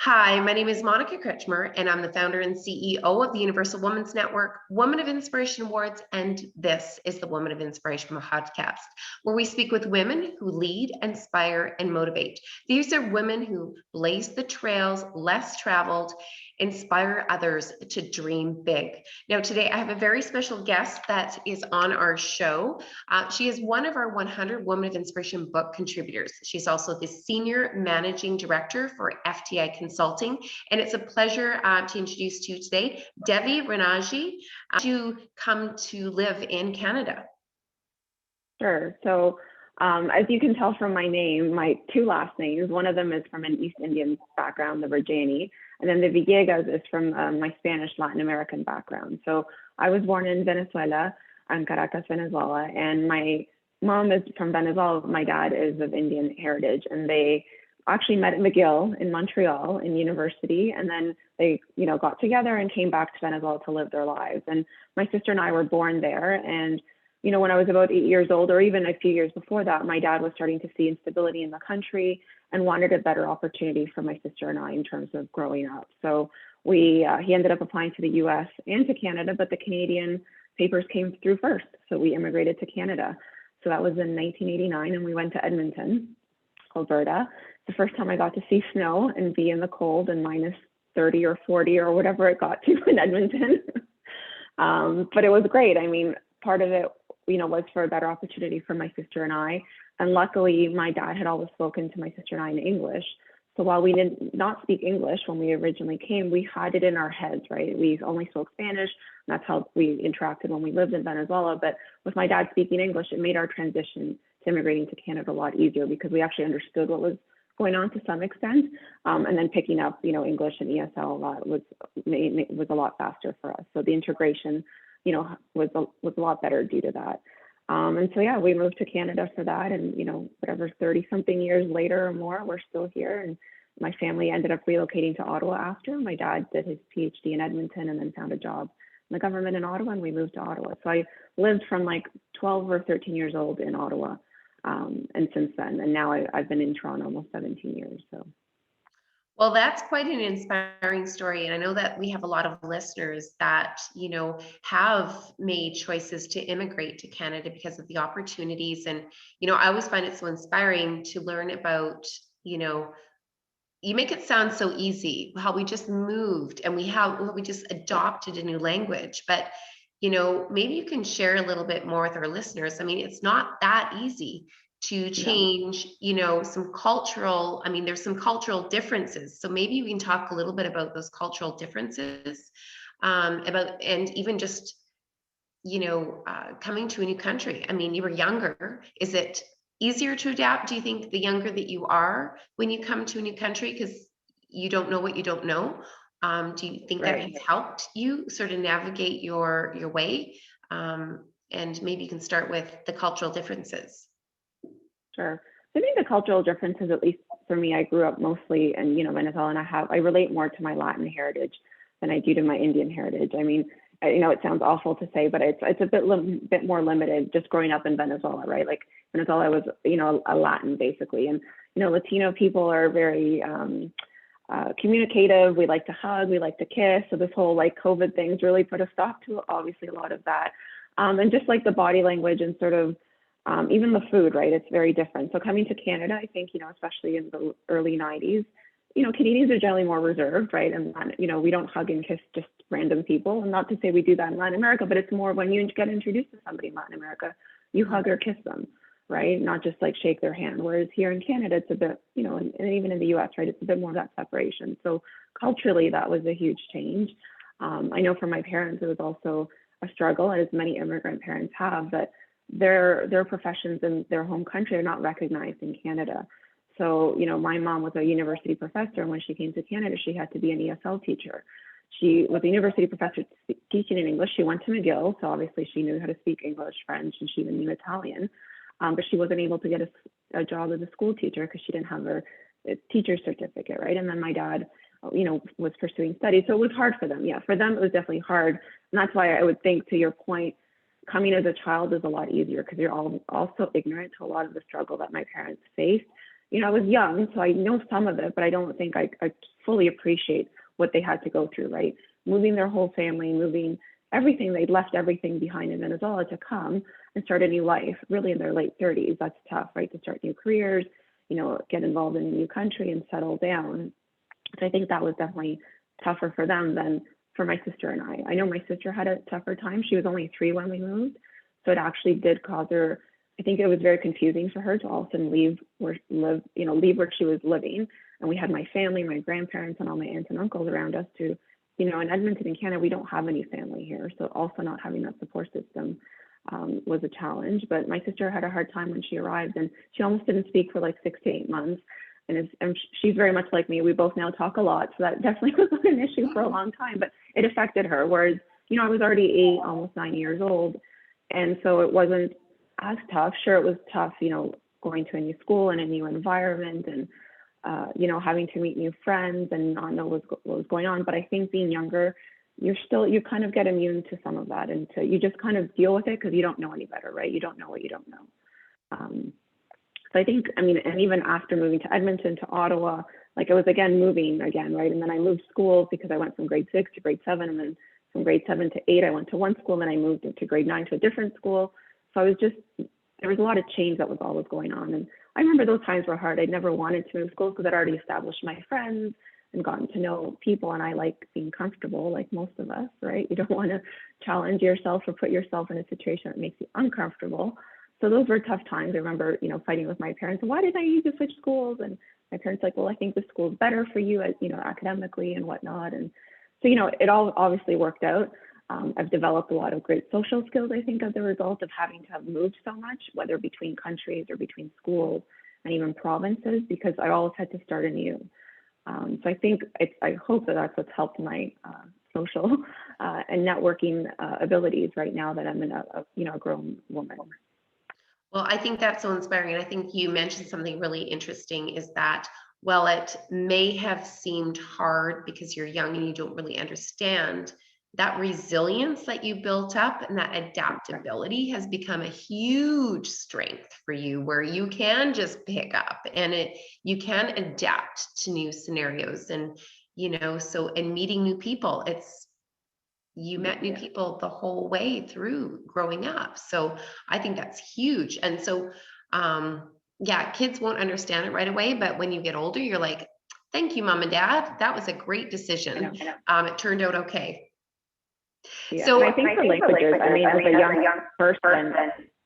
Hi, my name is Monica Kretschmer, and I'm the founder and CEO of the Universal Women's Network, Women of Inspiration Awards, and this is the Women of Inspiration podcast, where we speak with women who lead, inspire, and motivate. These are women who blaze the trails less traveled, inspire others to dream big. Now, today I have a very special guest that is on our show. She is one of our 100 Women of Inspiration book contributors. She's also the Senior Managing Director for FTI Consulting, and it's a pleasure to introduce to you today, Devi Rajani, to come to live in Canada. Sure. So as you can tell from my name, my two last names, one of them is from an East Indian background, the Rajani, and then the Villegas is from my Spanish Latin American background. So I was born in Venezuela, in Caracas, Venezuela, and my mom is from Venezuela. My dad is of Indian heritage, and they actually met at McGill in Montreal in university, and then they got together and came back to Venezuela to live their lives. And my sister and I were born there, and when I was about 8 years old, or even a few years before that, my dad was starting to see instability in the country and wanted a better opportunity for my sister and I in terms of growing up. So he ended up applying to the US and to Canada, but the Canadian papers came through first. So we immigrated to Canada. So that was in 1989, and we went to Edmonton, Alberta. The first time I got to see snow and be in the cold and minus 30 or 40 or whatever it got to in Edmonton. But it was great. I mean, part of it, was for a better opportunity for my sister and I. And luckily, my dad had always spoken to my sister and I in English. So while we did not speak English when we originally came, we had it in our heads, right? We only spoke Spanish, and that's how we interacted when we lived in Venezuela. But with my dad speaking English, it made our transition to immigrating to Canada a lot easier because we actually understood what was going on to some extent. And then picking up, English and ESL was a lot faster for us. So the integration was a lot better due to that. And so, we moved to Canada for that. And, whatever, 30 something years later or more, we're still here. And my family ended up relocating to Ottawa after. My dad did his PhD in Edmonton and then found a job in the government in Ottawa, and we moved to Ottawa. So I lived from like 12 or 13 years old in Ottawa. And since then, and now I've been in Toronto almost 17 years. So. Well, that's quite an inspiring story. And I know that we have a lot of listeners that, have made choices to immigrate to Canada because of the opportunities. And, I always find it so inspiring to learn about, you make it sound so easy, how we just moved and we just adopted a new language. But, maybe you can share a little bit more with our listeners. I mean, it's not that easy to change, there's some cultural differences. So maybe we can talk a little bit about those cultural differences, and even just, coming to a new country. I mean, you were younger. Is it easier to adapt? Do you think the younger that you are when you come to a new country, because you don't know what you don't know? Do you think that has helped you sort of navigate your way? And maybe you can start with the cultural differences. Sure. I think the cultural differences, at least for me, I grew up mostly in, Venezuela, and I relate more to my Latin heritage than I do to my Indian heritage. I mean, it sounds awful to say, but it's a bit more limited just growing up in Venezuela, right? Like Venezuela was, a Latin basically. And, Latino people are very communicative. We like to hug, we like to kiss. So this whole like COVID thing's really put a stop to obviously a lot of that. And just like the body language and sort of, even the food, right? It's very different. So coming to Canada, I think, especially in the early 90s, Canadians are generally more reserved, right? And, we don't hug and kiss just random people. And not to say we do that in Latin America, but it's more when you get introduced to somebody in Latin America, you hug or kiss them, right? Not just like shake their hand. Whereas here in Canada, it's a bit, and even in the US, right? It's a bit more of that separation. So culturally, that was a huge change. I know for my parents, it was also a struggle, as many immigrant parents have, that their professions in their home country are not recognized in Canada. So, my mom was a university professor, and when she came to Canada, she had to be an ESL teacher. She was a university professor teaching in English. She went to McGill, so obviously she knew how to speak English, French, and she even knew Italian. But she wasn't able to get a job as a school teacher because she didn't have her teacher's certificate, right? And then my dad, was pursuing studies. So it was hard for them. Yeah, for them, it was definitely hard. And that's why I would think, to your point, coming as a child is a lot easier because you're also ignorant to a lot of the struggle that my parents faced. I was young, so I know some of it, but I don't think I fully appreciate what they had to go through, right? Moving their whole family, moving everything, they'd left everything behind in Venezuela to come and start a new life, really in their late 30s. That's tough, right? To start new careers, get involved in a new country and settle down. So I think that was definitely tougher for them than for my sister and I. I know my sister had a tougher time. She was only 3 when we moved. So it actually did cause her, I think it was very confusing for her to all of a sudden leave where she was living. And we had my family, my grandparents, and all my aunts and uncles around us to, in Edmonton in Canada, we don't have any family here. So also not having that support system was a challenge. But my sister had a hard time when she arrived, and she almost didn't speak for like 6 to 8 months. And she's very much like me. We both now talk a lot. So that definitely was an issue for a long time, but it affected her. Whereas, I was already 8, almost 9 years old. And so it wasn't as tough. Sure, it was tough, going to a new school and a new environment and, having to meet new friends and not know what was going on. But I think being younger, you kind of get immune to some of that. And you just kind of deal with it because you don't know any better, right? You don't know what you don't know. So I think, and even after moving to Edmonton, to Ottawa, like it was moving again, right? And then I moved schools because I went from grade 6 to grade 7, and then from grade 7 to 8, I went to one school, and then I moved into grade 9 to a different school. So there was a lot of change that was always going on. And I remember those times were hard. I never wanted to move schools because I'd already established my friends and gotten to know people. And I like being comfortable, like most of us, right? You don't want to challenge yourself or put yourself in a situation that makes you uncomfortable. So those were tough times. I remember, fighting with my parents. Why did I need to switch schools? And my parents like, well, I think the school's better for you, as academically and whatnot. And so, it all obviously worked out. I've developed a lot of great social skills, I think, as a result of having to have moved so much, whether between countries or between schools and even provinces, because I always had to start anew. So I think I hope that's what's helped my social and networking abilities right now that I'm a grown woman. Well, I think that's so inspiring. And I think you mentioned something really interesting is that while it may have seemed hard because you're young and you don't really understand, that resilience that you built up and that adaptability has become a huge strength for you, where you can just pick up and you can adapt to new scenarios. And, and meeting new people, you met new people the whole way through growing up. So I think that's huge. And so, kids won't understand it right away, but when you get older, you're like, thank you, mom and dad. That was a great decision. It turned out okay. Yeah, so I think for languages, as a young person,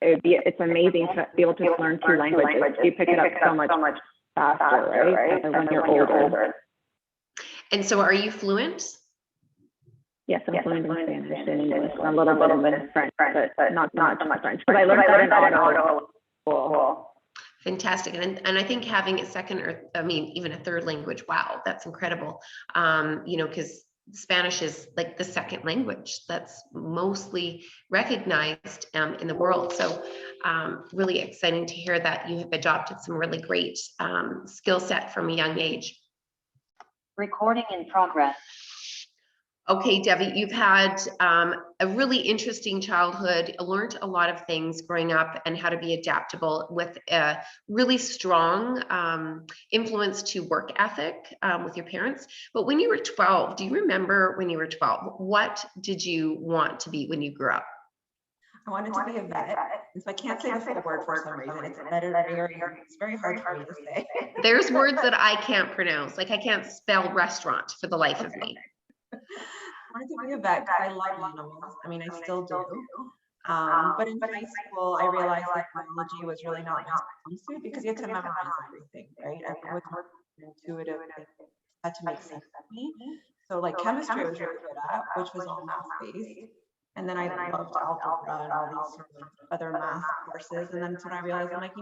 it's amazing to be able to learn 2 languages. You pick it up so much faster, right? When you're older. And so are you fluent? Yes, I'm fluent in Spanish and English, and a little bit in French, but not so much French. But I learned that in Ottawa. Cool. Fantastic. And I think having a second even a third language, wow, that's incredible. Because Spanish is like the second language that's mostly recognized in the world. So really exciting to hear that you have adopted some really great skill set from a young age. Recording in progress. Okay, Devi, you've had a really interesting childhood, learned a lot of things growing up and how to be adaptable, with a really strong influence to work ethic with your parents. But when you were 12, do you remember when you were 12, what did you want to be when you grew up? I wanted to be a vet, and so I can't say the full word for some reason. It's very hard for me to say. There's words that I can't pronounce, like I can't spell restaurant for the life of me. I wanted to be a vet because I love animals. I still do. But in high school, I realized that biology was really not my strong suit because you had to memorize everything, right? With more intuitive things had to make sense to me. So like chemistry I was really good at, which was all math-based. And then I loved algebra and all these sort of other math courses. And then that's when I realized, I'm like,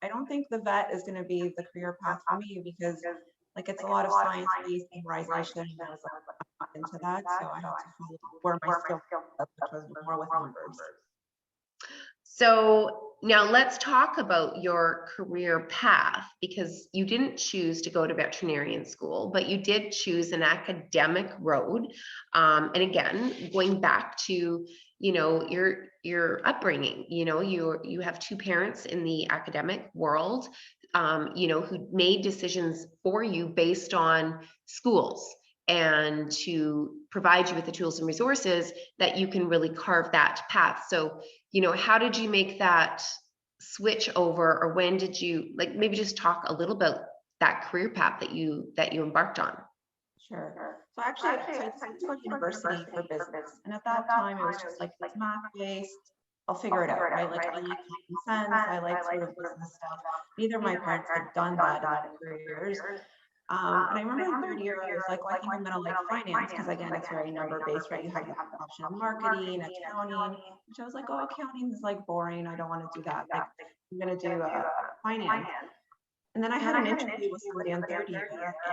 I don't think the vet is going to be the career path for me, because like it's a lot of science-based memorization, and I was like, I'm not into that. So I had to follow where my skill was, which was more with numbers. So now let's talk about your career path, because you didn't choose to go to veterinarian school, but you did choose an academic road. And again, going back to, your upbringing, you have 2 parents in the academic world you know, who made decisions for you based on schools, and to provide you with the tools and resources that you can really carve that path. So, you know, how did you make that switch over, or when did you, like, maybe just talk a little about that career path that you embarked on? Sure. So actually, so I decided to go to university for business. And at that time, it was just like, it's math-based. I'll figure it out, right? Like, I like common sense. I like sort of business stuff. Neither of my parents had done that in their careers. And I remember in third year, I was like, well, I think I'm gonna like finance, because again, it's very number-based, right? You have the option of marketing, accounting, which I was like, oh, accounting is like boring. I don't want to do that. Like, I'm gonna do finance. And then I had an interview with somebody in third year,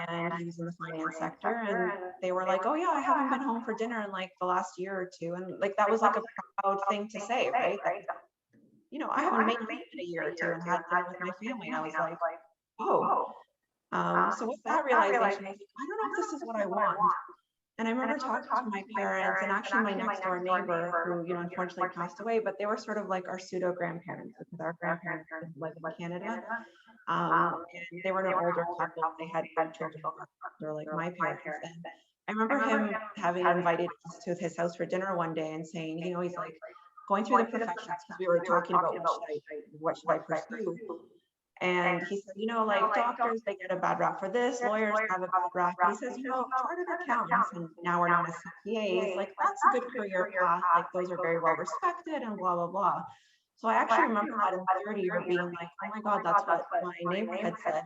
and he was in the finance sector, and they were like, oh yeah, I haven't been home for dinner in like the last year or two. And like, that was like a proud thing to say, right? Like, you know, I haven't made it in a year or two and had dinner with my family. And I was like, oh. So with that realization, I was like, I don't know if this is what I want. And I remember talking to my parents, and actually my next door neighbor, who, you know, unfortunately passed away, but they were sort of like our pseudo grandparents, because our grandparents didn't live in Canada. And they were an older couple. They had children. They were like my parents. And I remember him having invited us to his house for dinner one day and saying, you know, he's like going through the professions, because we were talking about what should I pursue. And he said, you know, like doctors, they get a bad rap for this, lawyers have a bad rap. But he says, you know, chartered accountants, and now we're known as CPAs, like that's a good career path. Like those are very well respected and blah, blah, blah. So I actually remember that in third year being like, oh my God, that's what my neighbor had said,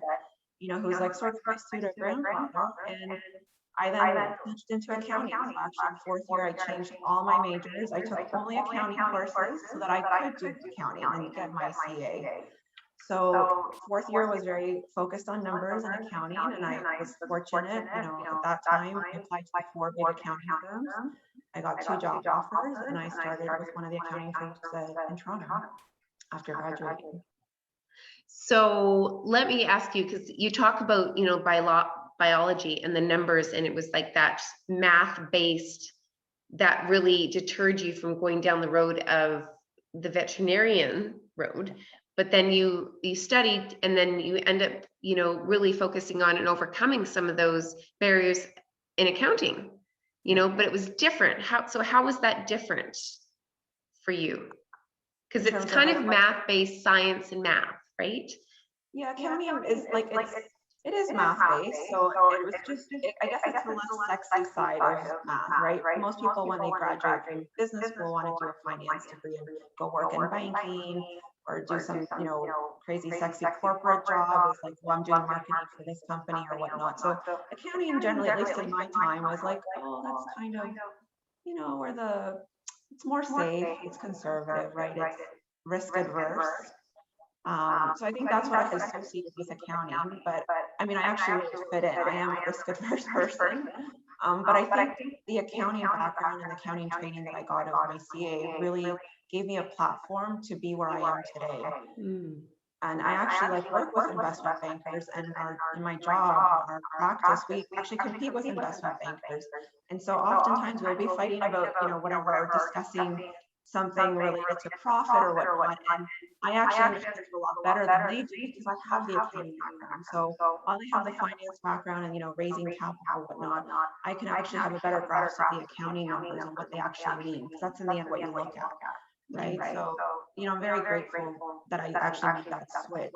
you know, who's like sort of my pseudo grandfather. And I then switched into accounting. So actually in fourth year, I changed all my majors. I took only accounting courses so that I could do accounting and get my CA. So fourth year was very focused on numbers and accounting, and I was fortunate, you know, at that time I applied to 4 big accounting firms. I got 2 job offers, and I started with one of the accounting firms in Toronto after graduating. So let me ask you, because you talk about, you know, biology and the numbers, and it was like that math-based that really deterred you from going down the road of the veterinarian road. But then you studied, and then you end up, you know, really focusing on and overcoming some of those barriers in accounting, you know, but it was different. How was that different for you? Because it's kind of math-based, science and math, right? Yeah, accounting is like, it is math-based, so it was just, I guess it's the less sexy side of math, right? Most people, when they graduate from business school, want to do a finance degree and go work in banking, or do some, you know, crazy sexy corporate job. It's like, well, I'm doing marketing for this company or whatnot. So accounting generally, at least in my time, was like, oh, that's kind of, you know, where it's more safe, it's conservative, right? It's risk adverse. So I think that's what I associated with accounting. But I mean, I actually really fit in. I am a risk adverse person. But I think the accounting background and the accounting training that I got out of my CA really gave me a platform to be where I am today. And I actually like work with investment bankers, and in my job, our practice, we actually compete with investment bankers. And so oftentimes we'll be fighting about, you know, whatever, or discussing something related to profit or whatnot. And I actually understand it a lot better than they do, because I have the accounting background. So while they have the finance background and, you know, raising capital or whatnot, I can actually have a better grasp of the accounting numbers and what they actually mean, because that's in the end what you look at. Right. So, you know, I'm very grateful that I actually made that switch,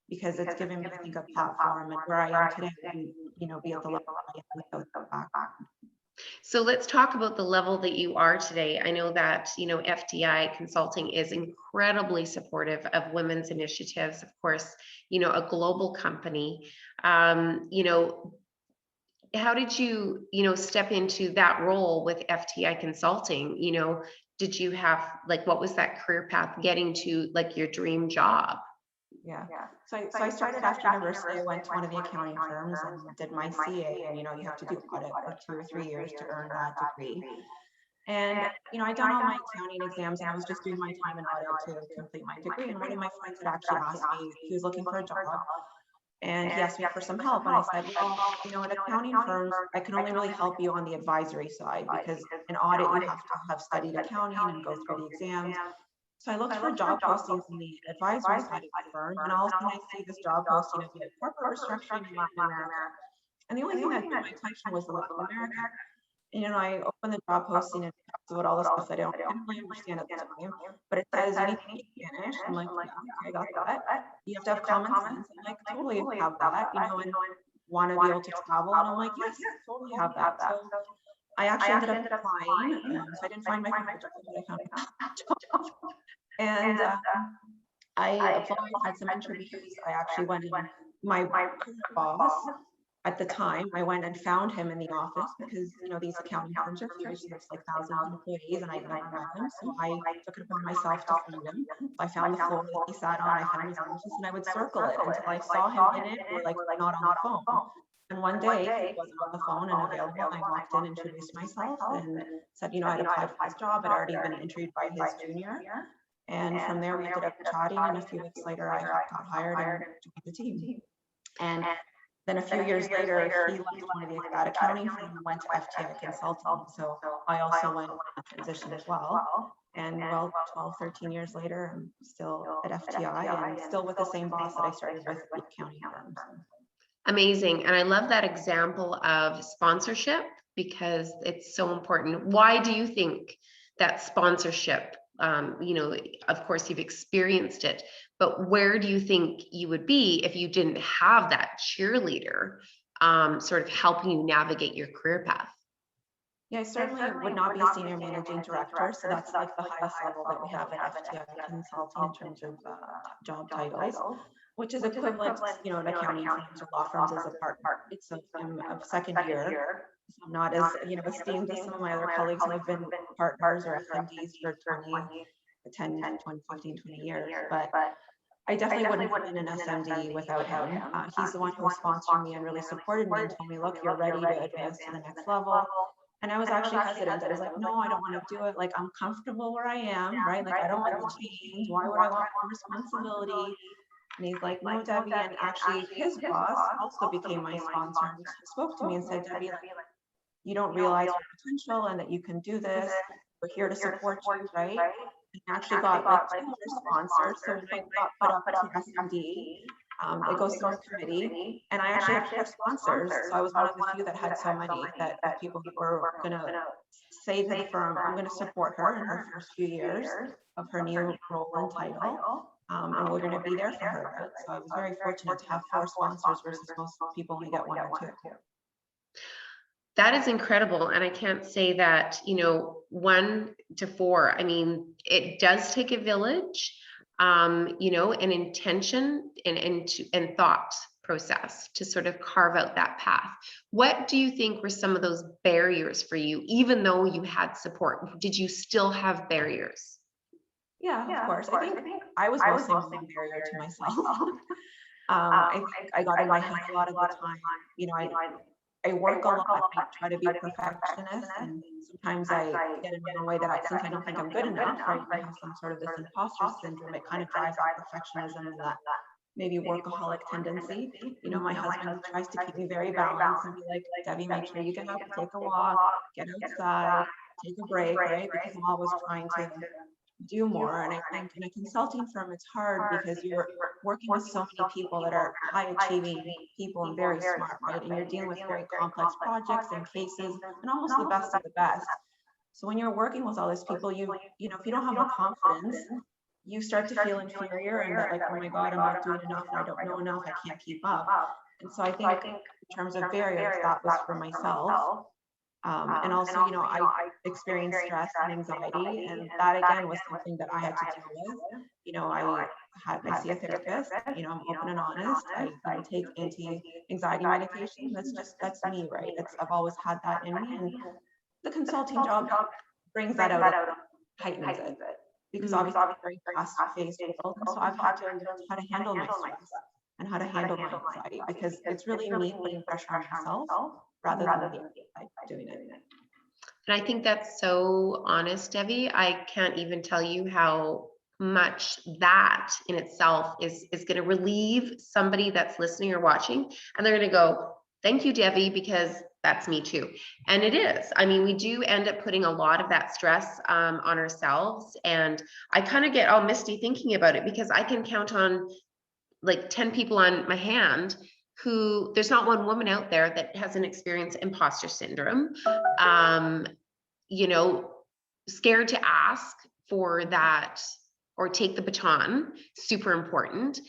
because it's given me, I think, a platform, and where I am today, and, you know, be at the level I am without the background. So let's talk about the level that you are today. I know that, you know, FDI Consulting is incredibly supportive of women's initiatives. Of course, you know, a global company. You know, how did you, you know, step into that role with FTI Consulting? You know, did you have, like, what was that career path getting to, like, your dream job? Yeah. So I started after university. I went to one of the accounting firms and did my CA, and, you know, you have to do audit for 2 or 3 years to earn that degree. And, you know, I'd done all my accounting exams, and I was just doing my time in audit to complete my degree. And one of my friends had actually asked me, he was looking for a job, and he asked me for some help. And I said, well, you know, in accounting firms, I can only really help you on the advisory side, because in audit, you have to have studied accounting and go through the exams. So I looked for job postings in the advisory side of the firm, and all of a sudden I see this job posting of like corporate restructuring in Latin America. And the only thing that drew my attention was the Latin America. And, I opened the job posting and it talks about all the stuff that I didn't really understand at the time, but it says you need to speak Spanish. I'm like, yeah, okay, I got that. You have to have common sense. I'm like, totally have that, and want to be able to travel. And I'm like, yes, totally have that. So I actually ended up applying. So I didn't find my perfect job, but I found a job. And I applied, had some interviews. I actually went in, my boss at the time, I went and found him in the office because, these accounting firms are huge. There's like thousands of employees and I never met him. So I took it upon myself to find him. I found the floor that he sat on, I found his office, and I would circle it until I saw him in it or like not on the phone. And one day he wasn't on the phone and available. I walked in, introduced myself and said, I'd applied for this job. I'd already been interviewed by his junior. And from there we ended up chatting, and a few weeks later I got hired and joined the team. And then a few years later, he left one of the that accounting firm and went to FTI Consulting. So I also went on transition as well. And 12, 13 years later, I'm still at FTI and still with the same boss that I started with the accounting firm. Amazing. And I love that example of sponsorship because it's so important. Why do you think that sponsorship, of course you've experienced it, but where do you think you would be if you didn't have that cheerleader sort of helping you navigate your career path? Yeah, I certainly would not be a senior managing director. So that's like the highest level that we have at FTI Consulting in terms of job titles, which is equivalent, to accounting firms or law firms as a partner. So I'm a second year. So I'm not as, esteemed as some of my other colleagues who have been partners or FMDs for 10, 20, 15, 20 years. But I definitely wouldn't put in an SMD without him. He's the one who sponsored me and really supported me and told me, look, you're ready to advance to the next level. And I was actually hesitant. I was like, no, I don't want to do it. Like, I'm comfortable where I am, right? Like, I don't want to change. Why would I want more responsibility? And he's like, no, Debbie. And actually, his boss also became my sponsor and spoke to me and said, Debbie, you don't realize your potential and that you can do this. We're here to support you, right? And actually got like 2 other sponsors. So when I got put up to SMD, it goes through a committee, and I actually have 4 sponsors. So I was one of the few that had so many that people who were going to say to the firm, I'm going to support her in her first few years of her new role and title. And we're going to be there for her. Right? So I was very fortunate to have 4 sponsors versus most people only get 1 or 2. That is incredible. And I can't say that, 1 to 4, I mean, it does take a village, an intention and thought process to sort of carve out that path. What do you think were some of those barriers for you, even though you had support? Did you still have barriers? Yeah, of course. I think I was mostly a barrier to myself. I think I got in my head a lot of the time. I work a lot. I try to be a perfectionist, and sometimes I get in my way that since I don't think I'm good enough, right? I have some sort of this imposter syndrome. It kind of drives that perfectionism and that maybe workaholic tendency. My husband tries to keep me very balanced and be like, Debbie, make sure you get up, take a walk, get outside, take a break, right? Because I'm always trying to do more. And I think in a consulting firm, it's hard because you're working with so many people that are high achieving people and very smart, right? And you're dealing with very complex projects and cases and almost the best of the best. So when you're working with all these people, if you don't have the confidence, you start to feel inferior and that like, oh my God, I'm not doing enough, I don't know enough, I can't keep up. And so I think in terms of barriers, that was for myself. And also, I experienced stress and anxiety, and that again was something that I had to deal with. I see a therapist, I'm open and honest. I take anti-anxiety medication. That's me, right? I've always had that in me, and the consulting job brings that out, heightens it, because obviously it's a very fast-paced world. So I've had to learn how to handle my stress and how to handle my anxiety, because it's really me putting pressure on myself rather than doing it. And I think that's so honest, Devi. I can't even tell you how much that in itself is going to relieve somebody that's listening or watching. And they're going to go, thank you, Devi, because that's me too. And it is. I mean, we do end up putting a lot of that stress on ourselves. And I kind of get all misty thinking about it because I can count on like 10 people on my hand who there's not one woman out there that hasn't experienced imposter syndrome. You know, scared to ask for that or take the baton, super important,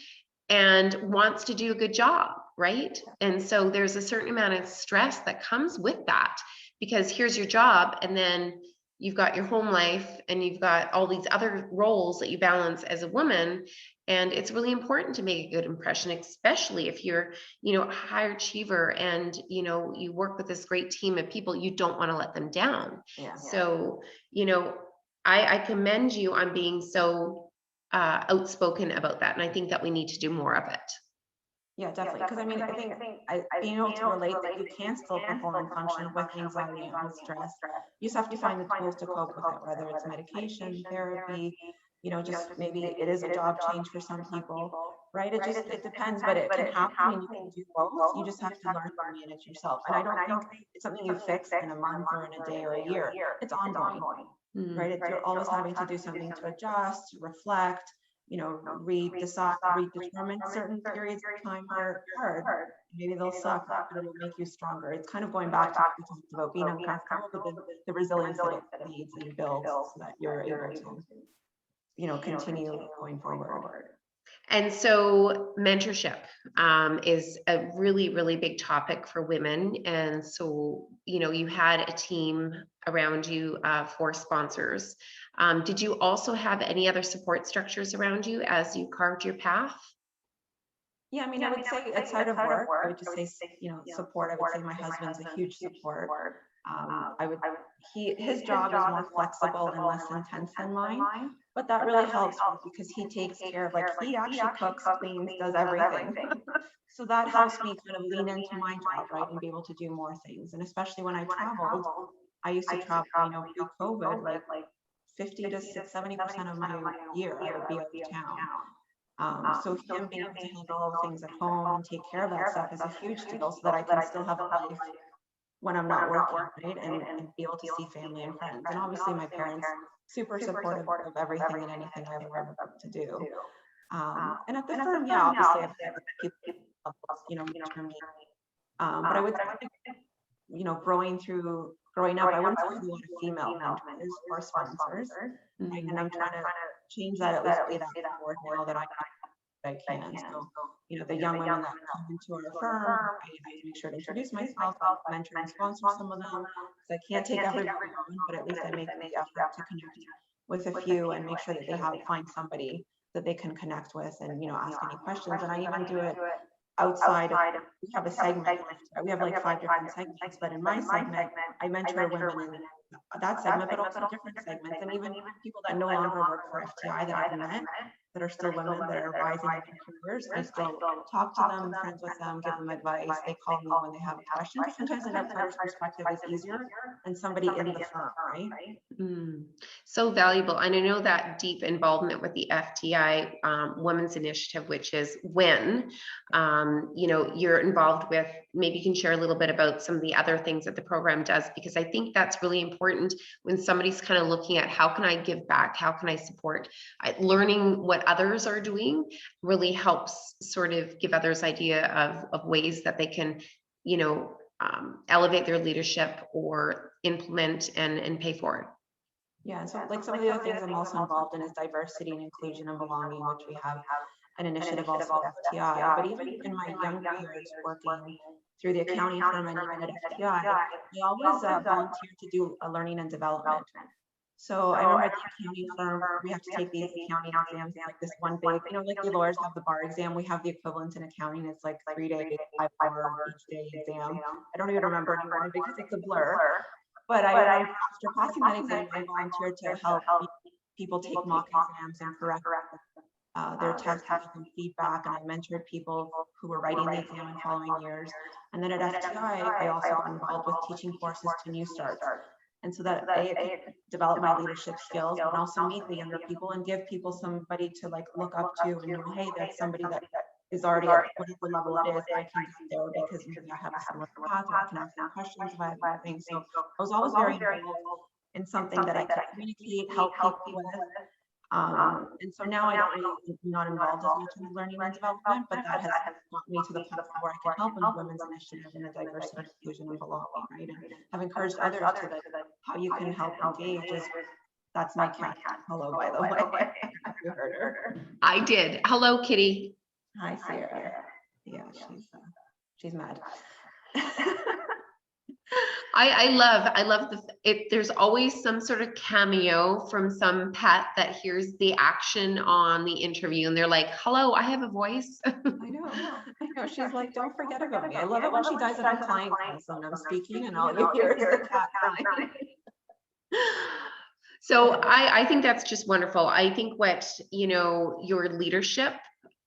and wants to do a good job, right? And so there's a certain amount of stress that comes with that because here's your job, and then you've got your home life and you've got all these other roles that you balance as a woman. And it's really important to make a good impression, especially if you're, you know, a high achiever and, you know, you work with this great team of people, you don't want to let them down. Yeah. So, you know, I commend you on being so outspoken about that. And I think that we need to do more of it. Yeah, definitely. Because I mean, I think being able to relate that you can still perform and function with anxiety and with stress. You just have to find the tools to cope with it, whether it's medication, therapy, you know, just maybe it is a job change for some people, right? It depends, but it can happen and you can do both. You just have to learn to manage yourself. And I don't think it's something you fix in a month or in a day or a year. It's ongoing, right? You're always having to do something to adjust, reflect, you know, redetermine certain periods of time are hard. Maybe they'll suck, but it'll make you stronger. It's kind of going back to what we talked about being uncomfortable, but the resilience that it needs and builds so that you're able to, you know, continue going forward. And so mentorship is a really, really big topic for women. And so, you know, you had a team around you for sponsors. Did you also have any other support structures around you as you carved your path? Yeah, I mean, I would say outside of work, I would just say, you know, support. I would say my husband's a huge support. His job is more flexible and less intense than mine, but that really helps me because he takes care of, like, he actually cooks, cleans, does everything. So that helps me kind of lean into my job, right, and be able to do more things. And especially when I traveled, I used to travel, you know, pre-COVID, like 50 to 70% of my year, I would be out of town. So him being able to handle all the things at home and take care of that stuff is a huge deal so that I can still have a life when I'm not working, right? And be able to see family and friends. And obviously my parents, super supportive of everything and anything I ever to do. And at the firm, yeah, obviously I've had people, you know, mentor me. But I would say, you know, growing up, I wouldn't say I had a lot of female mentors or sponsors, right? And I'm trying to change that, at least pay that forward now that I can. So, you know, the young women that come into our firm, I make sure to introduce myself, I mentor and sponsor some of them, because I can't take everyone on, but at least I make the effort to connect with a few and make sure that they find somebody that they can connect with and, you know, ask any questions. And I even do it outside of, we have a segment, we have like 5 different segments, but in my segment, I mentor women in that segment, but also different segments, and even people that no longer work for FTI that I've met that are still women that are rising in their careers. I still talk to them, friends with them, give them advice. They call me when they have questions. Sometimes an outsider's perspective is easier than somebody in the firm, right? So valuable. And I know that deep involvement with the FTI Women's Initiative, which is when, you know, you're involved with, maybe you can share a little bit about some of the other things that the program does, because I think that's really important when somebody's kind of looking at how can I give back, how can I support. Learning what others are doing really helps sort of give others idea of ways that they can, you know, elevate their leadership or implement and pay for it. Yeah, so like some of the other things I'm also involved in is diversity and inclusion and belonging, which we have an initiative also at FTI. But even in my younger years working through the accounting firm and even at FTI, I always volunteered to do a learning and development. So I remember at the accounting firm, we have to take these accounting exams, like this one big, you know, like the lawyers have the bar exam, we have the equivalent in accounting. It's like 3 days, 5-hour each day exam. I don't even remember anymore because it's a blur. But after passing that exam, I volunteered to help people take mock exams and correct their tests and give them feedback. And I mentored people who were writing the exam in following years. And then at FTI, I also got involved with teaching courses to new starts. And so that I develop my leadership skills, and also meet the younger people and give people somebody to like look up to and know, hey, that's somebody that is already at whatever level it is, I can get there because maybe I have a similar path, or I can ask them questions about things. So I was always very involved in something that I could communicate, help people with. And so now I don't really, I'm not involved as much in the learning and development, but that has got me to the platform where I can help in women's initiative and the diversity, inclusion, and belonging, right? And have encouraged others to that, how you can help engage is, that's my cat. Hello, by the way. You heard her. I did. Hello, Kitty. Hi, Sierra. Yeah, she's mad. I love there's always some sort of cameo from some pet that hears the action on the interview and they're like, hello, I have a voice. I know. She's like, don't forget about me. I love it when she does it on client calls when I'm speaking and all you hear is the cat crying. So I think that's just wonderful. I think what, your leadership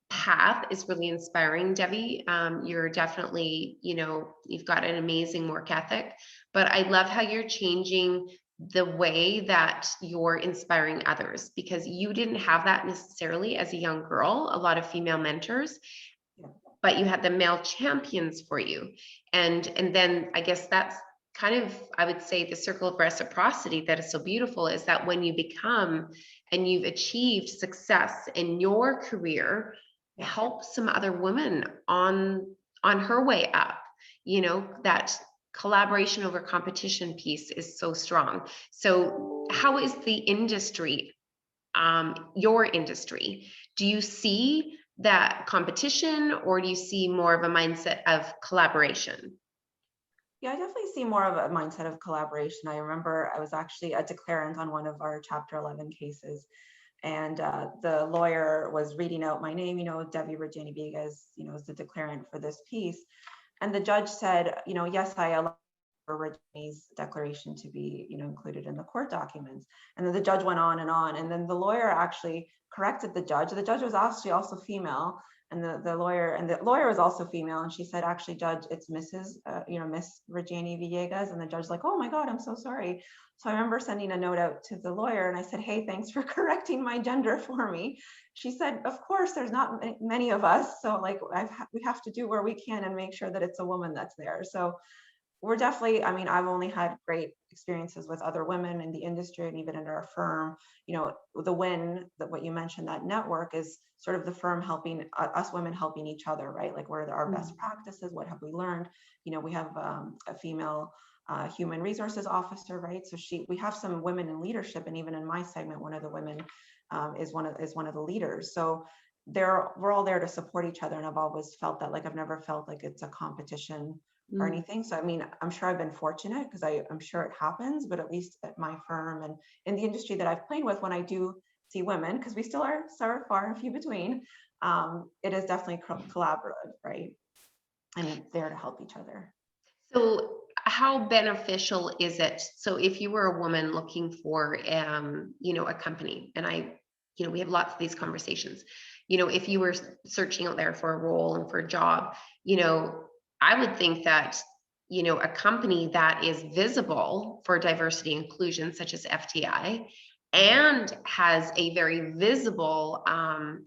path is really inspiring, Devi. You're definitely, you've got an amazing work ethic, but I love how you're changing the way that you're inspiring others, because you didn't have that necessarily as a young girl, a lot of female mentors, but you had the male champions for you. And then I guess that's kind of, I would say, the circle of reciprocity that is so beautiful, is that when you become and you've achieved success in your career, help some other women on her way up. That collaboration over competition piece is so strong. So how is the industry, your industry? Do you see that competition, or do you see more of a mindset of collaboration? Yeah, I definitely see more of a mindset of collaboration. I remember I was actually a declarant on one of our Chapter 11 cases, and the lawyer was reading out my name, Devi Rajani is the declarant for this piece. And the judge said, yes, I allow Rajani's declaration to be, included in the court documents. And then the judge went on, and then the lawyer actually corrected the judge. The judge was actually also female, and the lawyer was also female, and she said, actually, Judge, it's Mrs. Miss Rajani Villegas. And the judge's like, oh my God, I'm so sorry. So I remember sending a note out to the lawyer, and I said, hey, thanks for correcting my gender for me. She said, of course, there's not many of us, so like we have to do where we can and make sure that it's a woman that's there. So we're definitely, I've only had great experiences with other women in the industry and even in our firm. The win, that what you mentioned, that network is sort of the firm helping us women helping each other, right? Like, what are our best practices? What have we learned? We have a female human resources officer, right? So we have some women in leadership, and even in my segment, one of the women is one of the leaders. So we're all there to support each other, and I've always felt that. Like, I've never felt like it's a competition or anything. So I'm sure I've been fortunate, because I'm sure it happens, but at least at my firm and in the industry that I've played with, when I do see women, because we still are far and few between, it is definitely collaborative, right? And it's there to help each other. So how beneficial is it? So if you were a woman looking for, a company, and we have lots of these conversations, if you were searching out there for a role and for a job, I would think that, a company that is visible for diversity and inclusion, such as FTI, and has a very visible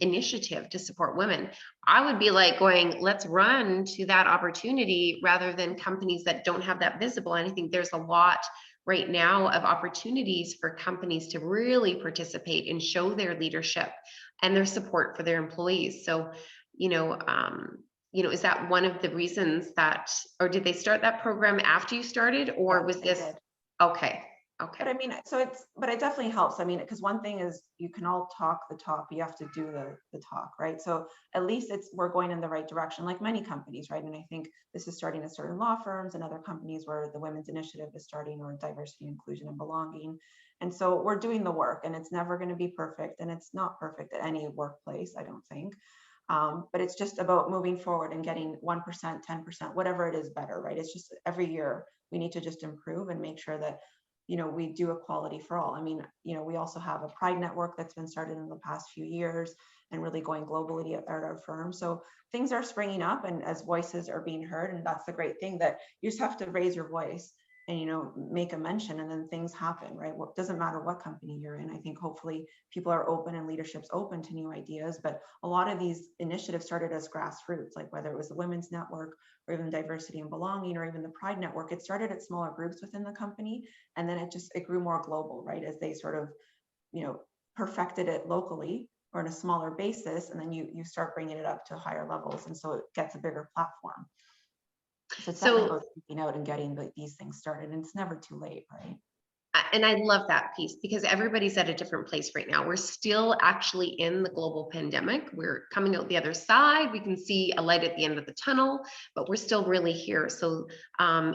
initiative to support women, I would be like going, let's run to that opportunity rather than companies that don't have that visible. And I think there's a lot right now of opportunities for companies to really participate and show their leadership and their support for their employees. So, is that one of the reasons that, or did they start that program after you started, or was this? Okay. But but it definitely helps. Because one thing is, you can all talk the talk, but you have to do the talk, right? So at least we're going in the right direction, like many companies, right? And I think this is starting at certain law firms and other companies where the women's initiative is starting, or diversity, inclusion, and belonging. And so we're doing the work, and it's never going to be perfect, and it's not perfect at any workplace, I don't think. But it's just about moving forward and getting 1%, 10%, whatever it is, better, right? It's just every year we need to just improve and make sure that, we do equality for all. We also have a Pride network that's been started in the past few years and really going globally at our firm. So things are springing up, and as voices are being heard, and that's the great thing, that you just have to raise your voice. and, you know, make a mention, and then things happen, right? Well, it doesn't matter what company you're in. I think hopefully people are open and leadership's open to new ideas, but a lot of these initiatives started as grassroots, like whether it was the Women's Network or even Diversity and Belonging or even the Pride Network. It started at smaller groups within the company, and then it grew more global, right? As they sort of, you know, perfected it locally or on a smaller basis, and then you start bringing it up to higher levels, and so it gets a bigger platform. So it's definitely about speaking out and getting these things started, and it's never too late, right? And I love that piece because everybody's at a different place right now. We're still actually in the global pandemic. We're coming out the other side. We can see a light at the end of the tunnel, but we're still really here. So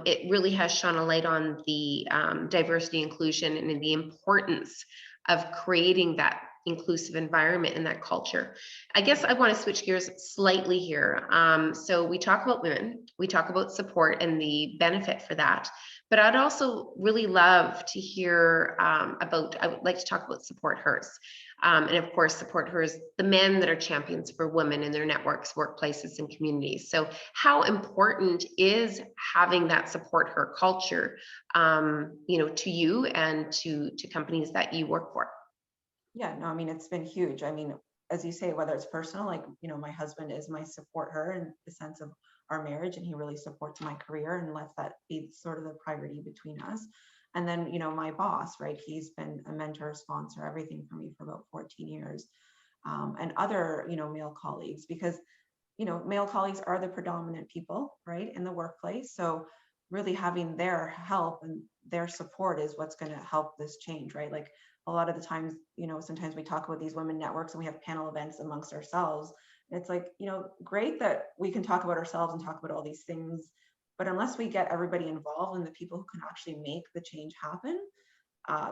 it really has shone a light on the diversity, inclusion, and the importance of creating that inclusive environment and that culture. I guess I want to switch gears slightly here. So we talk about women, we talk about support and the benefit for that. But I'd also really love to hear I would like to talk about support hers. And of course, support hers, the men that are champions for women in their networks, workplaces, and communities. So how important is having that support her culture, you know, to you and to companies that you work for? Yeah, no, I mean, it's been huge. I mean, as you say, whether it's personal, like, you know, my husband is my support her in the sense of our marriage, and he really supports my career and lets that be sort of the priority between us. And then, you know, my boss, right? He's been a mentor, sponsor, everything for me for about 14 years. And other, you know, male colleagues, because, you know, male colleagues are the predominant people, right, in the workplace. So really having their help and their support is what's going to help this change, right? Like a lot of the times, you know, sometimes we talk about these women networks and we have panel events amongst ourselves. It's like, you know, great that we can talk about ourselves and talk about all these things, but unless we get everybody involved and the people who can actually make the change happen, uh,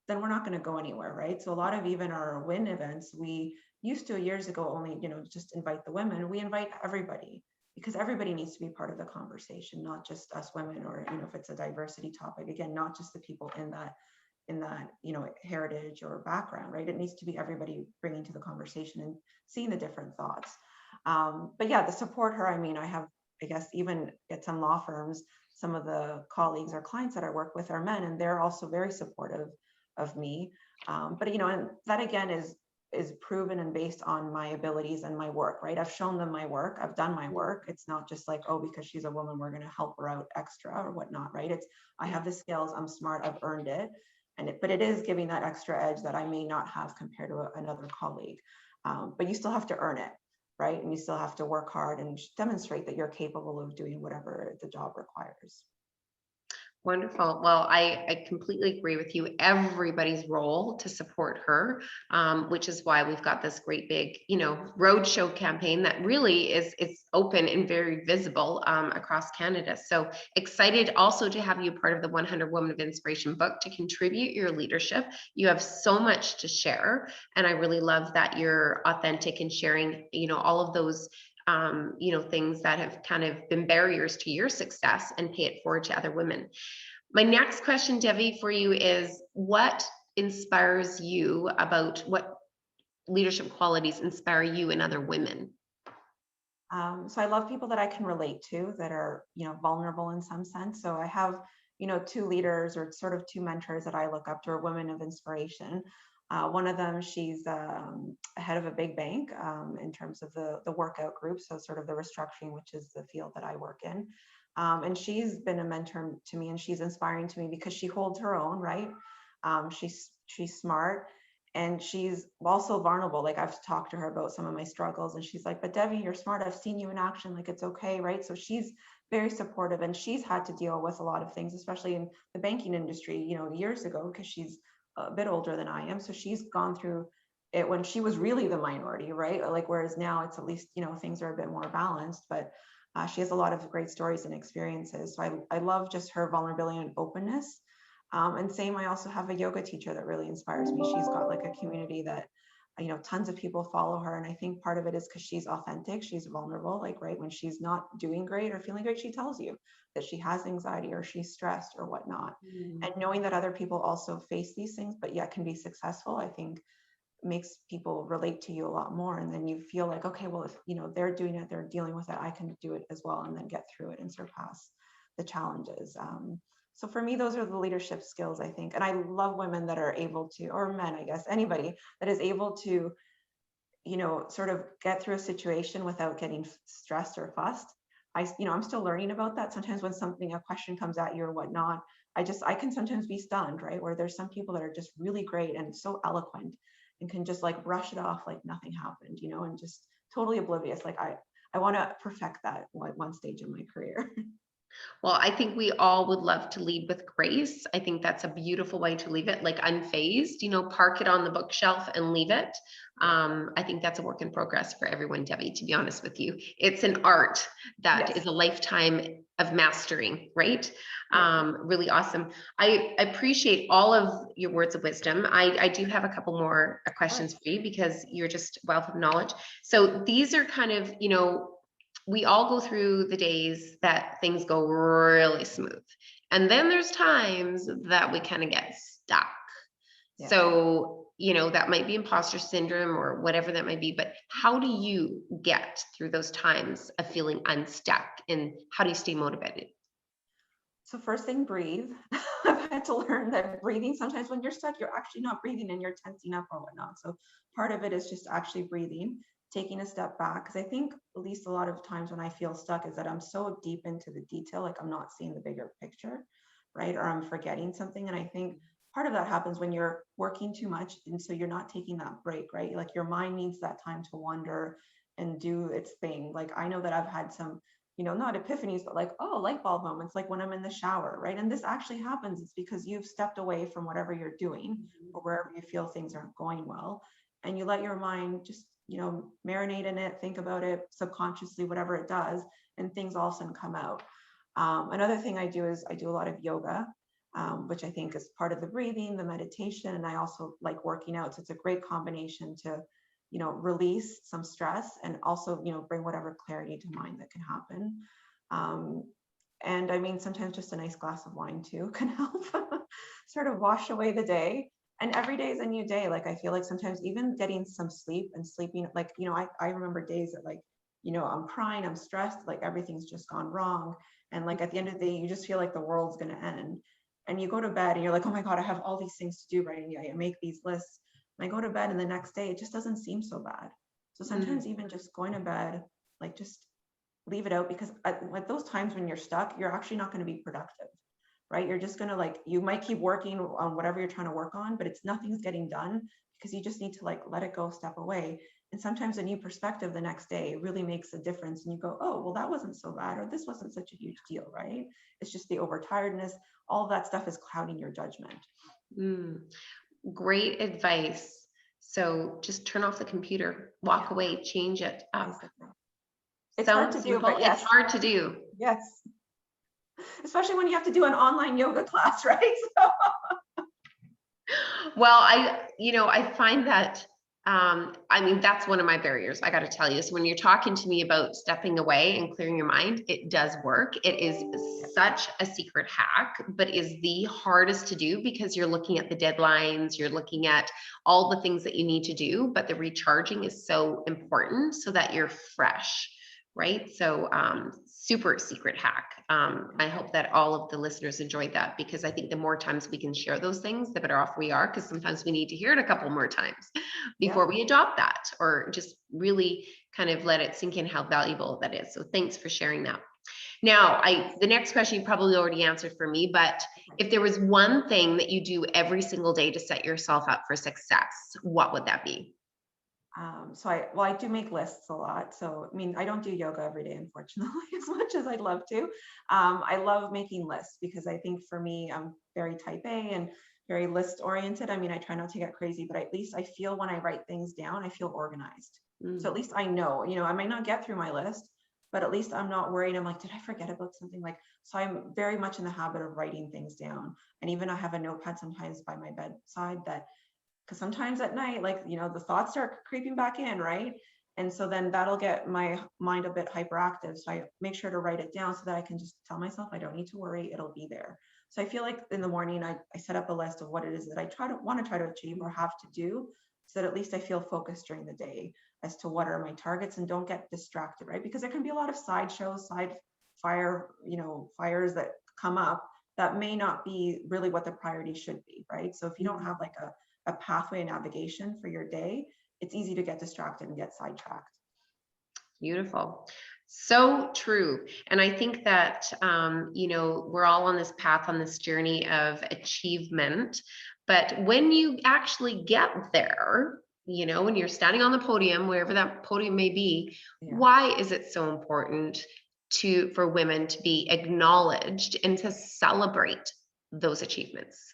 then we're not going to go anywhere, right? So a lot of even our win events, we used to years ago only, you know, just invite the women. We invite everybody because everybody needs to be part of the conversation, not just us women, or, you know, if it's a diversity topic, again, not just the people in that, you know, heritage or background, right? It needs to be everybody bringing to the conversation and seeing the different thoughts. But yeah, the support her, I mean, I guess even at some law firms, some of the colleagues or clients that I work with are men, and they're also very supportive of me. But, you know, and that again is proven and based on my abilities and my work, right? I've shown them my work. I've done my work. It's not just like, oh, because she's a woman, we're going to help her out extra or whatnot, right? It's, I have the skills, I'm smart, I've earned it. But it is giving that extra edge that I may not have compared to another colleague. But you still have to earn it, right? And you still have to work hard and demonstrate that you're capable of doing whatever the job requires. Wonderful. Well, I completely agree with you. Everybody's role to support her, which is why we've got this great big, you know, roadshow campaign that really is open and very visible across Canada. So excited also to have you part of the 100 Women of Inspiration book to contribute your leadership. You have so much to share, and I really love that you're authentic in sharing, you know, all of those you know, things that have kind of been barriers to your success and pay it forward to other women. My next question, Devi, for you is what inspires you about what leadership qualities inspire you in other women? So I love people that I can relate to that are, you know, vulnerable in some sense. So I have, you know, two leaders or sort of two mentors that I look up to, are women of inspiration. One of them, she's head of a big bank in terms of the workout group, so sort of the restructuring, which is the field that I work in. And she's been a mentor to me, and she's inspiring to me because she holds her own, right? She's smart, and she's also vulnerable. Like I've talked to her about some of my struggles, and she's like, but Devi, you're smart. I've seen you in action. Like, it's okay, right? So she's very supportive, and she's had to deal with a lot of things, especially in the banking industry, you know, years ago, because she's a bit older than I am. So she's gone through it when she was really the minority, right? Like, whereas now it's at least, you know, things are a bit more balanced, but she has a lot of great stories and experiences. So I love just her vulnerability and openness. And same, I also have a yoga teacher that really inspires me. She's got like a community that, you know, tons of people follow her. And I think part of it is because she's authentic, she's vulnerable, like, right, when she's not doing great or feeling great, she tells you that she has anxiety or she's stressed or whatnot. And knowing that other people also face these things, but yet can be successful, I think makes people relate to you a lot more. And then you feel like, okay, well, if, you know, they're doing it, they're dealing with it, I can do it as well, and then get through it and surpass the challenges. So for me, those are the leadership skills, I think. And I love women that are able to, or men, I guess, anybody that is able to, sort of get through a situation without getting stressed or fussed. I'm still learning about that. Sometimes when a question comes at you or whatnot, I can sometimes be stunned, right? Where there's some people that are just really great and so eloquent and can just like brush it off like nothing happened, and just totally oblivious. Like I want to perfect that at one stage in my career. Well, I think we all would love to lead with grace. I think that's a beautiful way to leave it, like unfazed, park it on the bookshelf and leave it. I think that's a work in progress for everyone, Debbie, to be honest with you. It's an art that Yes. is a lifetime of mastering, right? Yeah. Really awesome. I appreciate all of your words of wisdom. I do have a couple more questions for you because you're just wealth of knowledge. So these are kind of, we all go through the days that things go really smooth. And then there's times that we kind of get stuck. Yeah. So, that might be imposter syndrome or whatever that might be, but how do you get through those times of feeling unstuck, and how do you stay motivated? So first thing, breathe. I've had to learn that breathing, sometimes when you're stuck, you're actually not breathing and you're tensing up or whatnot. So part of it is just actually breathing, taking a step back. Because I think at least a lot of times when I feel stuck is that I'm so deep into the detail, like I'm not seeing the bigger picture, right? Or I'm forgetting something. And I think part of that happens when you're working too much. And so you're not taking that break, right? Like your mind needs that time to wander and do its thing. Like I know that I've had some not epiphanies, but like, oh, light bulb moments, like when I'm in the shower, right? And this actually happens. It's because you've stepped away from whatever you're doing or wherever you feel things aren't going well. And you let your mind just, marinate in it, think about it subconsciously, whatever it does, and things all of a sudden come out. Another thing I do is I do a lot of yoga, which I think is part of the breathing, the meditation, and I also like working out. So it's a great combination to release some stress and also, bring whatever clarity to mind that can happen. And I mean, sometimes just a nice glass of wine too can help sort of wash away the day. And every day is a new day. Like, I feel like sometimes even getting some sleep and sleeping, like, I remember days that like, I'm crying, I'm stressed, like everything's just gone wrong. And like at the end of the day, you just feel like the world's going to end. And you go to bed and you're like, oh my God, I have all these things to do, right? And I make these lists. And I go to bed and the next day, it just doesn't seem so bad. So sometimes even just going to bed, like just leave it out, because at those times when you're stuck, you're actually not going to be productive, right? You're just going to like, you might keep working on whatever you're trying to work on, but nothing's getting done because you just need to like, let it go, step away. And sometimes a new perspective the next day really makes a difference. And you go, oh, well, that wasn't so bad, or this wasn't such a huge deal, right? It's just the overtiredness. All of that stuff is clouding your judgment. Great advice. So just turn off the computer, walk away, change it up. It's hard to do, but yes. It's hard to do. Yes. Especially when you have to do an online yoga class, right? So. Well, I find that, I mean, that's one of my barriers, I got to tell you. So when you're talking to me about stepping away and clearing your mind, it does work. It is such a secret hack, but is the hardest to do because you're looking at the deadlines, you're looking at all the things that you need to do, but the recharging is so important so that you're fresh. Right. So super secret hack. I hope that all of the listeners enjoyed that, because I think the more times we can share those things, the better off we are, because sometimes we need to hear it a couple more times before we adopt that, or just really kind of let it sink in how valuable that is. So thanks for sharing that. Now, the next question you probably already answered for me, but if there was one thing that you do every single day to set yourself up for success, what would that be? So I do make lists a lot. So, I mean, I don't do yoga every day, unfortunately, as much as I'd love to. I love making lists because I think for me, I'm very type A and very list oriented. I mean, I try not to get crazy, but at least I feel when I write things down, I feel organized. So at least I know, I might not get through my list, but at least I'm not worried. I'm like, did I forget about something? Like, so I'm very much in the habit of writing things down. And even I have a notepad sometimes by my bedside that, because sometimes at night, like, the thoughts start creeping back in, right? And so then that'll get my mind a bit hyperactive. So I make sure to write it down so that I can just tell myself I don't need to worry, it'll be there. So I feel like in the morning, I set up a list of what it is that I want to try to achieve or have to do, so that at least I feel focused during the day as to what are my targets and don't get distracted, right? Because there can be a lot of sideshows, fires that come up that may not be really what the priority should be, right? So if you don't have like a pathway of navigation for your day, it's easy to get distracted and get sidetracked. Beautiful. So true. And I think that, we're all on this path, on this journey of achievement. But when you actually get there, when you're standing on the podium, wherever that podium may be, why is it so important for women to be acknowledged and to celebrate those achievements?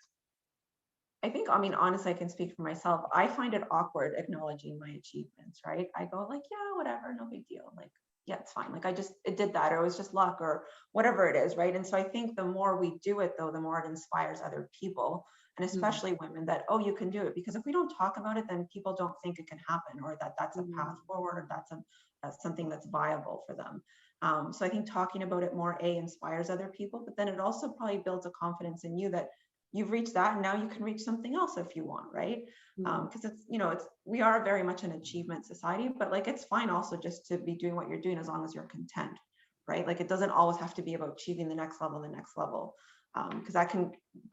I think, honestly, I can speak for myself. I find it awkward acknowledging my achievements, right? I go like, yeah, whatever, no big deal. Like, yeah, it's fine. Like it did that, or it was just luck, or whatever it is, right? And so I think the more we do it, though, the more it inspires other people, and especially women, that, oh, you can do it. Because if we don't talk about it, then people don't think it can happen, or that that's a path forward, or that's something that's viable for them. So I think talking about it more, inspires other people, but then it also probably builds a confidence in you that you've reached that, and now you can reach something else if you want, right? Because we are very much an achievement society, but like it's fine also just to be doing what you're doing as long as you're content, right? Like it doesn't always have to be about achieving the next level, because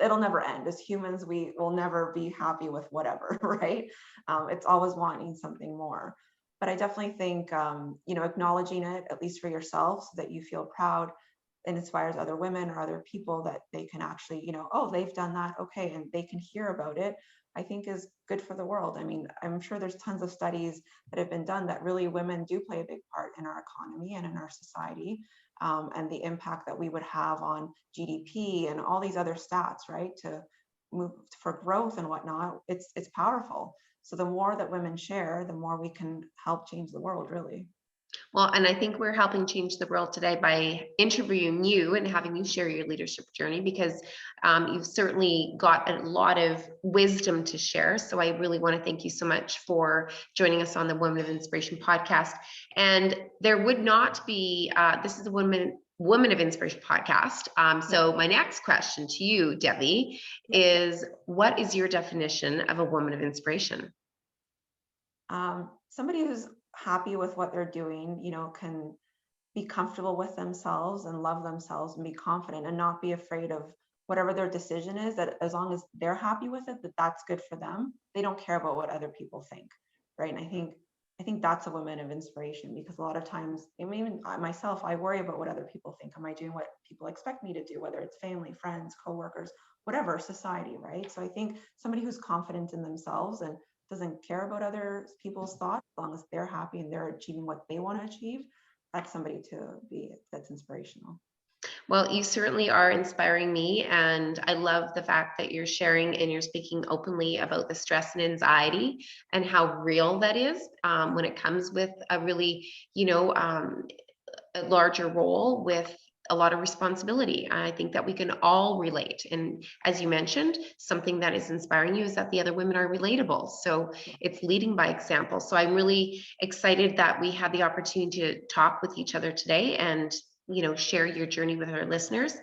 it'll never end. As humans, we will never be happy with whatever, right? It's always wanting something more. But I definitely think acknowledging it, at least for yourself, so that you feel proud, and inspires other women or other people, that they can actually, oh, they've done that, okay, and they can hear about it, I think is good for the world. I mean, I'm sure there's tons of studies that have been done that really women do play a big part in our economy and in our society, and the impact that we would have on GDP and all these other stats, right, to move for growth and whatnot. It's powerful. So the more that women share, the more we can help change the world, really. Well, and I think we're helping change the world today by interviewing you and having you share your leadership journey, because you've certainly got a lot of wisdom to share. So I really want to thank you so much for joining us on the Women of Inspiration podcast. And there would not be, this is a Women of Inspiration podcast. So my next question to you, Devi, is what is your definition of a woman of inspiration? Somebody who's happy with what they're doing, can be comfortable with themselves and love themselves and be confident and not be afraid of whatever their decision is, that as long as they're happy with it, that's good for them. They don't care about what other people think, right? And I think that's a woman of inspiration, because a lot of times, even myself, I worry about what other people think. Am I doing what people expect me to do, whether it's family, friends, coworkers, whatever, society, right? So I think somebody who's confident in themselves and doesn't care about other people's thoughts, as long as they're happy and they're achieving what they want to achieve, that's somebody that's inspirational. Well, you certainly are inspiring me, and I love the fact that you're sharing and you're speaking openly about the stress and anxiety and how real that is when it comes with a really, a larger role with a lot of responsibility. I think that we can all relate. And as you mentioned, something that is inspiring you is that the other women are relatable. So it's leading by example. So I'm really excited that we had the opportunity to talk with each other today and share your journey with our listeners.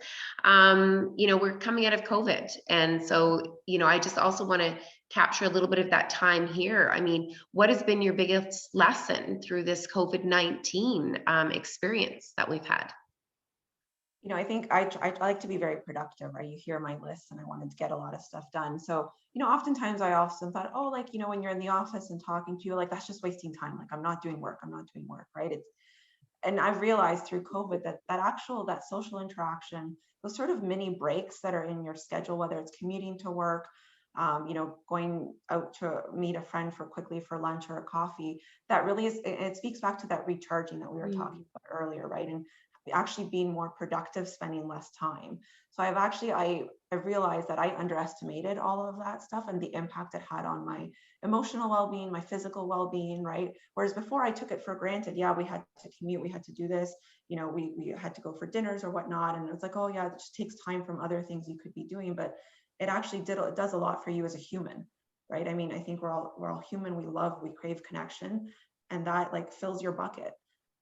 We're coming out of COVID. And so, I just also want to capture a little bit of that time here. I mean, what has been your biggest lesson through this COVID-19 experience that we've had? I think I like to be very productive, right? You hear my list, and I wanted to get a lot of stuff done. So, oftentimes I often thought, oh, like, when you're in the office and talking to you, like, that's just wasting time. Like, I'm not doing work, right? And I've realized through COVID that social interaction, those sort of mini breaks that are in your schedule, whether it's commuting to work, going out to meet a friend quickly for lunch or a coffee, that really is, it speaks back to that recharging that we were talking about earlier, right? And actually being more productive, spending less time. So I realized that I underestimated all of that stuff and the impact it had on my emotional well-being, my physical well-being, right? Whereas before I took it for granted. Yeah, we had to commute, we had to do this, we had to go for dinners or whatnot. And it's like, oh yeah, it just takes time from other things you could be doing. But it actually does a lot for you as a human, right? I mean, I think we're all human. We crave connection, and that like fills your bucket.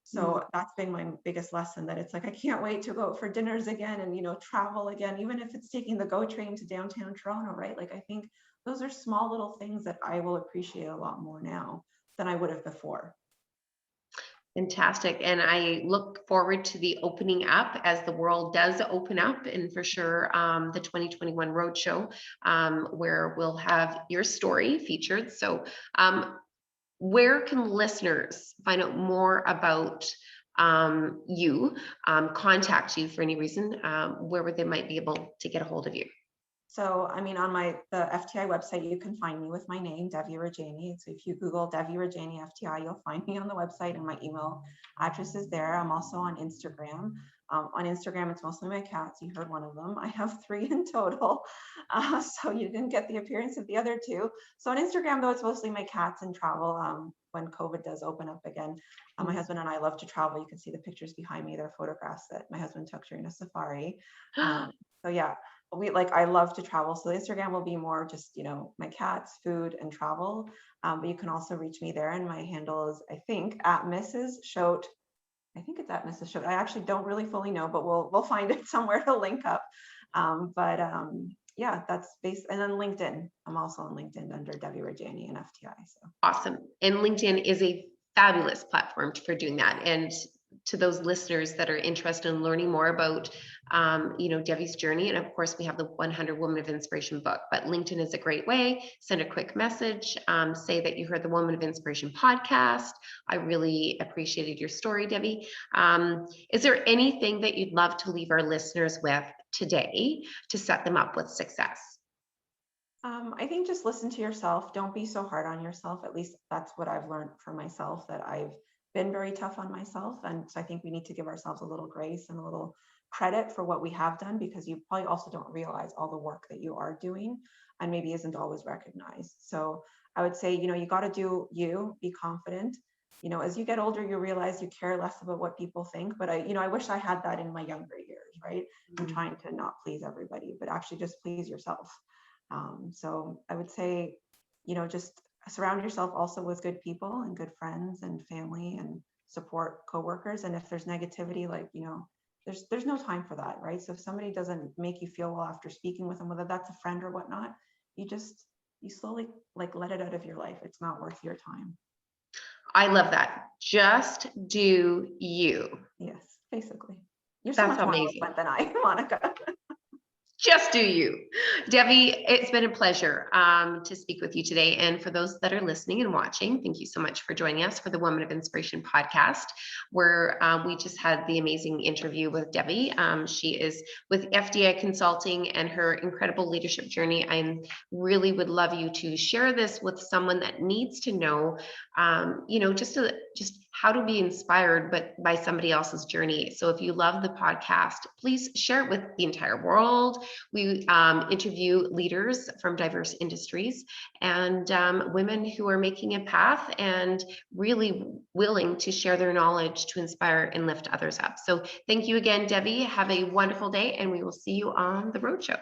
So that's been my biggest lesson, that it's like, I can't wait to go out for dinners again and, travel again, even if it's taking the GO train to downtown Toronto, right? Like, I think those are small little things that I will appreciate a lot more now than I would have before. Fantastic. And I look forward to the opening up as the world does open up, and for sure the 2021 Roadshow, where we'll have your story featured. So where can listeners find out more about you, contact you for any reason, where would they might be able to get a hold of you? So, I mean, on the FTI website, you can find me with my name, Devi Rajani. So if you Google Devi Rajani FTI, you'll find me on the website, and my email address is there. I'm also on Instagram. On Instagram, it's mostly my cats. You heard one of them. I have 3 in total. So you didn't get the appearance of the other 2. So on Instagram, though, it's mostly my cats and travel. When COVID does open up again, my husband and I love to travel. You can see the pictures behind me. They're photographs that my husband took during a safari. So yeah. I love to travel. So the Instagram will be more just, my cats, food, and travel. But you can also reach me there. And my handle is, I think, at Mrs. Shote. I think it's at Mrs. Shote. I actually don't really fully know, but we'll find it somewhere to link up. Yeah, that's based. And then LinkedIn. I'm also on LinkedIn under Devi Rajani and FTI. So Awesome. And LinkedIn is a fabulous platform for doing that. And to those listeners that are interested in learning more about, Devi's journey. And of course, we have the 100 Women of Inspiration book, but LinkedIn is a great way. Send a quick message, say that you heard the Woman of Inspiration podcast. I really appreciated your story, Devi. Is there anything that you'd love to leave our listeners with today to set them up with success? I think just listen to yourself. Don't be so hard on yourself. At least that's what I've learned for myself, that I've been very tough on myself. And so I think we need to give ourselves a little grace and a little credit for what we have done, because you probably also don't realize all the work that you are doing and maybe isn't always recognized. So I would say, you got to do you, be confident. As you get older, you realize you care less about what people think. But I wish I had that in my younger years, right? I'm trying to not please everybody, but actually just please yourself. So I would say, just surround yourself also with good people and good friends and family, and support coworkers. And if there's negativity, there's no time for that, right? So if somebody doesn't make you feel well after speaking with them, whether that's a friend or whatnot, you slowly let it out of your life. It's not worth your time. I love that. Just do you. Yes, basically. You're so much more eloquent than I, Monica. Just do you. Devi, it's been a pleasure to speak with you today. And for those that are listening and watching, thank you so much for joining us for the Woman of Inspiration podcast, where we just had the amazing interview with Devi. She is with FDI Consulting and her incredible leadership journey. I really would love you to share this with someone that needs to know, just how to be inspired by somebody else's journey. So if you love the podcast, please share it with the entire world. We interview leaders from diverse industries and women who are making a path and really willing to share their knowledge to inspire and lift others up. So thank you again, Devi. Have a wonderful day, and we will see you on the roadshow.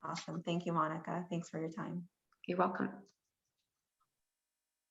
Awesome. Thank you, Monica. Thanks for your time. You're welcome.